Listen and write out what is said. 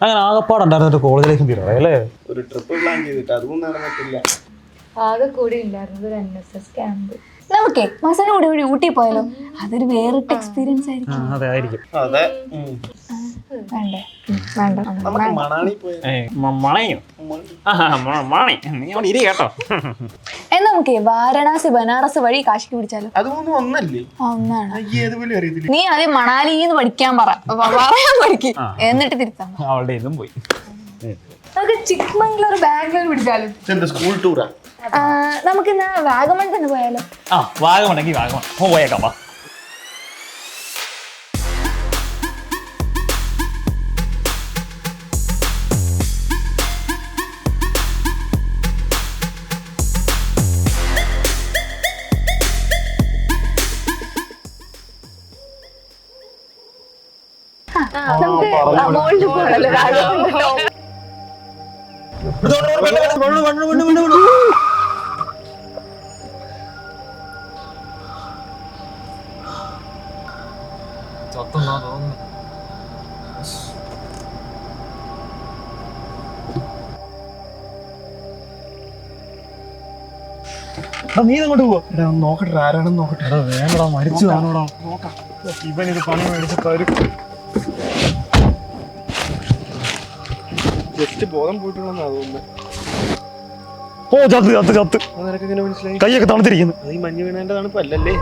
അങ്ങനെ ആകപ്പാടുണ്ടായിരുന്നു കോളേജിലേക്കും തീരാ അല്ലേ? ഒരു ട്രിപ്പ് പ്ലാൻ ചെയ്തിട്ട് അതും നടന്നിട്ടില്ല. ആകെ കൂടി ഉണ്ടായിരുന്നത് ഒരു NSS ക്യാമ്പ്. നമുക്കേ മസാല കൂടി കൂടി ഊട്ടി പോയാലോ? അതൊരു വേറിട്ട എക്സ്പീരിയൻസ് ആയിരിക്കും. അതെ ആയിരിക്കും. അതെ. വേണ്ടേ? വേണ്ട. നമുക്ക് മണാലി പോയാ. കേട്ടോ. എന്നാ നമുക്കേ വാരണാസി ബനാറസ് വഴി കാശിക്ക് പിടിച്ചാലോ? അതൊന്നും ഒന്നല്ലേ? ഒന്നാണ്. ഏതുപോലെ അറിയത്തില്ല. നീ ആദ്യം മണാലിന്ന് പഠിക്കാൻ പറയാൻ പഠിക്കും, എന്നിട്ട് തിരുത്താം. അവളുടെ ഇതും പോയി. നമുക്ക് ചിക്മംഗ്ലൂർ ബാംഗ്ലൂർ പിടിച്ചാലോ? സ്കൂൾ ടൂറാ. നമുക്ക് ഇന്ന് വാഗമൺ തന്നെ പോയാലോ? വാഗമണെങ്കിൽ വാഗമൺ പോയേക്കാം. മോളിൽ പോകണല്ലോ വാഗമൺ. നീ അങ്ങോട്ട് പോവാ. നോക്കട്ടെ ആരാണെന്ന് നോക്കട്ടെ. വേണ്ടടാ, മരിച്ചു കാണൂടാ. ഇവൻ ഇത് പണി മേടിച്ച് തരും. ജസ്റ്റ് ബോധം പോയിട്ടുള്ളതെന്നാ തോന്നുന്നത്. ഓ ചത്ത് ചത്ത് ചത്ത്. നിനക്ക് എങ്ങനെ മനസ്സിലായി? കൈയൊക്കെ തണുത്തിരിക്കുന്നു. അത് ഈ മഞ്ഞ് വീണേന്റെ തണുപ്പല്ലേ?